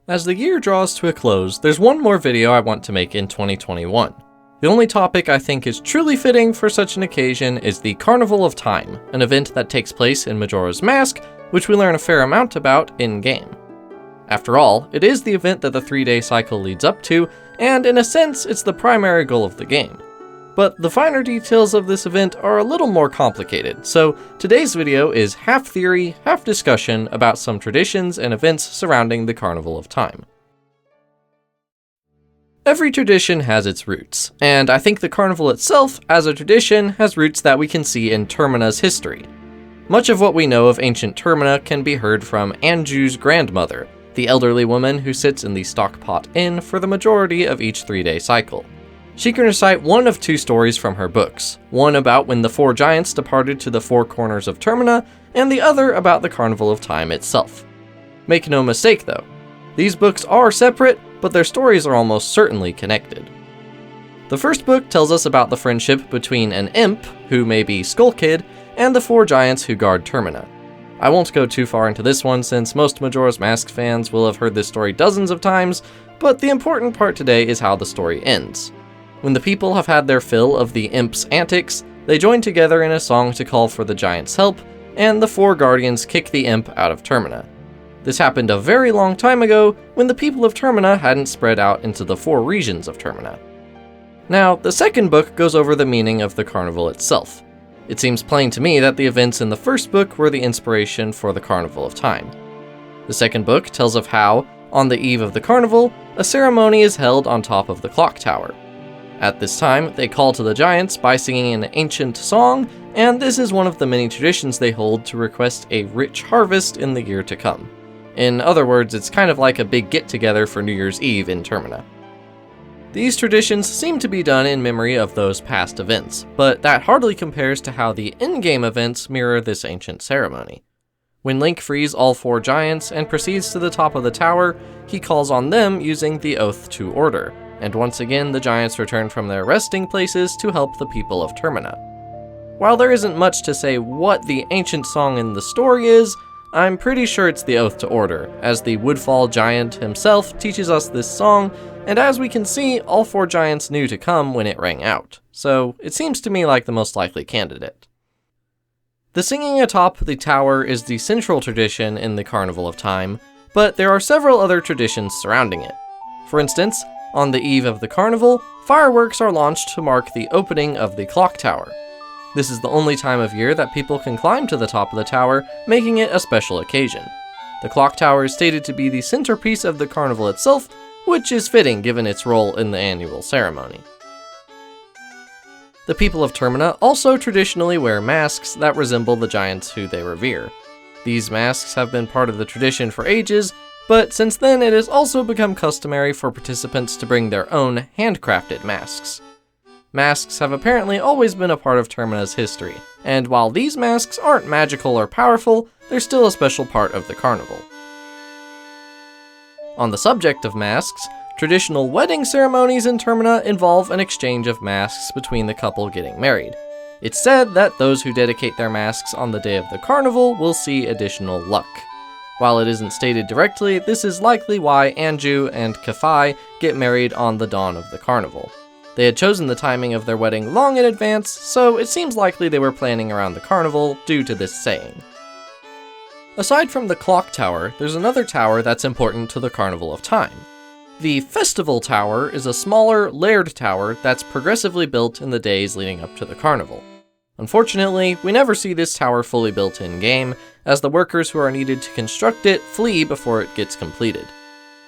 As the year draws to a close, there's one more video I want to make in 2021. The only topic I think is truly fitting for such an occasion is the Carnival of Time, an event that takes place in Majora's Mask, which we learn a fair amount about in-game. After all, it is the event that the 3-day cycle leads up to, and in a sense, it's the primary goal of the game. But the finer details of this event are a little more complicated, so today's video is half theory, half discussion about some traditions and events surrounding the Carnival of Time. Every tradition has its roots, and I think the carnival itself, as a tradition, has roots that we can see in Termina's history. Much of what we know of ancient Termina can be heard from Anju's grandmother, the elderly woman who sits in the Stockpot Inn for the majority of each 3-day cycle. She can recite one of two stories from her books, one about when the 4 giants departed to the 4 corners of Termina, and the other about the Carnival of Time itself. Make no mistake though, these books are separate, but their stories are almost certainly connected. The first book tells us about the friendship between an imp, who may be Skull Kid, and the 4 giants who guard Termina. I won't go too far into this one since most Majora's Mask fans will have heard this story dozens of times, but the important part today is how the story ends. When the people have had their fill of the imp's antics, they join together in a song to call for the giants' help, and the 4 guardians kick the imp out of Termina. This happened a very long time ago, when the people of Termina hadn't spread out into the 4 regions of Termina. Now, the second book goes over the meaning of the carnival itself. It seems plain to me that the events in the first book were the inspiration for the Carnival of Time. The second book tells of how, on the eve of the carnival, a ceremony is held on top of the clock tower. At this time, they call to the giants by singing an ancient song, and this is one of the many traditions they hold to request a rich harvest in the year to come. In other words, it's kind of like a big get-together for New Year's Eve in Termina. These traditions seem to be done in memory of those past events, but that hardly compares to how the in-game events mirror this ancient ceremony. When Link frees all 4 giants and proceeds to the top of the tower, he calls on them using the Oath to Order, and once again the giants return from their resting places to help the people of Termina. While there isn't much to say what the ancient song in the story is, I'm pretty sure it's the Oath to Order, as the Woodfall giant himself teaches us this song, and as we can see, all 4 giants knew to come when it rang out, so it seems to me like the most likely candidate. The singing atop the tower is the central tradition in the Carnival of Time, but there are several other traditions surrounding it. For instance, on the eve of the carnival, fireworks are launched to mark the opening of the clock tower. This is the only time of year that people can climb to the top of the tower, making it a special occasion. The clock tower is stated to be the centerpiece of the carnival itself, which is fitting given its role in the annual ceremony. The people of Termina also traditionally wear masks that resemble the giants who they revere. These masks have been part of the tradition for ages, but since then it has also become customary for participants to bring their own handcrafted masks. Masks have apparently always been a part of Termina's history, and while these masks aren't magical or powerful, they're still a special part of the carnival. On the subject of masks, traditional wedding ceremonies in Termina involve an exchange of masks between the couple getting married. It's said that those who dedicate their masks on the day of the carnival will see additional luck. While it isn't stated directly, this is likely why Anju and Kafai get married on the dawn of the carnival. They had chosen the timing of their wedding long in advance, so it seems likely they were planning around the carnival due to this saying. Aside from the clock tower, there's another tower that's important to the Carnival of Time. The Festival Tower is a smaller, layered tower that's progressively built in the days leading up to the carnival. Unfortunately, we never see this tower fully built in-game, as the workers who are needed to construct it flee before it gets completed.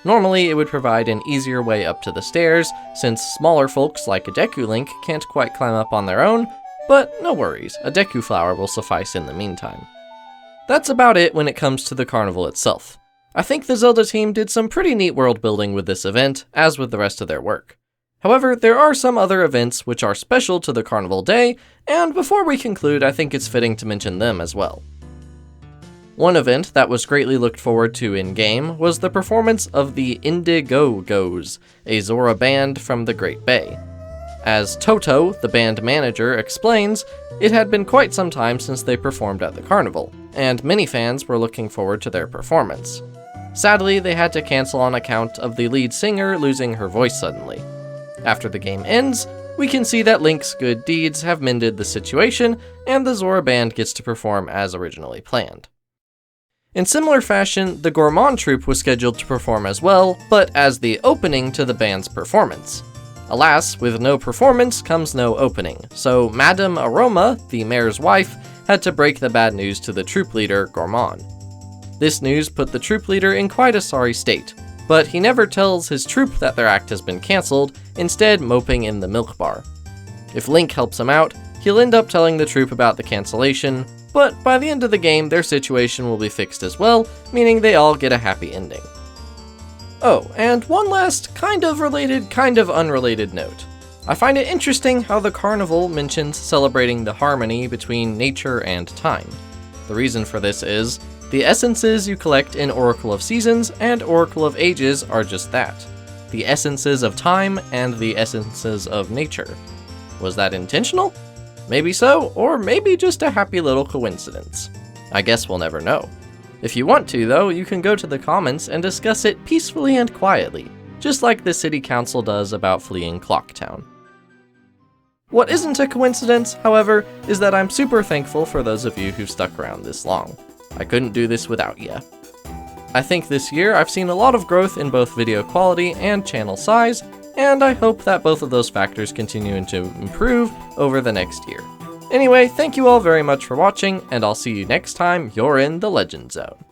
Normally, it would provide an easier way up to the stairs, since smaller folks like a Deku Link can't quite climb up on their own, but no worries, a Deku Flower will suffice in the meantime. That's about it when it comes to the carnival itself. I think the Zelda team did some pretty neat world building with this event, as with the rest of their work. However, there are some other events which are special to the carnival day, and before we conclude, I think it's fitting to mention them as well. One event that was greatly looked forward to in-game was the performance of the Indigogos, a Zora band from the Great Bay. As Toto, the band manager, explains, it had been quite some time since they performed at the carnival, and many fans were looking forward to their performance. Sadly, they had to cancel on account of the lead singer losing her voice suddenly. After the game ends, we can see that Link's good deeds have mended the situation, and the Zora band gets to perform as originally planned. In similar fashion, the Gourmand troupe was scheduled to perform as well, but as the opening to the band's performance. Alas, with no performance comes no opening, so Madame Aroma, the mayor's wife, had to break the bad news to the troupe leader, Gourmand. This news put the troupe leader in quite a sorry state, but he never tells his troupe that their act has been cancelled, instead moping in the milk bar. If Link helps him out, he'll end up telling the troupe about the cancellation, but by the end of the game their situation will be fixed as well, meaning they all get a happy ending. Oh, and one last kind of related, kind of unrelated note. I find it interesting how the carnival mentions celebrating the harmony between nature and time. The reason for this is, the essences you collect in Oracle of Seasons and Oracle of Ages are just that. The essences of time and the essences of nature. Was that intentional? Maybe so, or maybe just a happy little coincidence. I guess we'll never know. If you want to, though, you can go to the comments and discuss it peacefully and quietly, just like the city council does about fleeing Clocktown. What isn't a coincidence, however, is that I'm super thankful for those of you who've stuck around this long. I couldn't do this without you. I think this year I've seen a lot of growth in both video quality and channel size, and I hope that both of those factors continue to improve over the next year. Anyway, thank you all very much for watching, and I'll see you next time you're in the Legend Zone.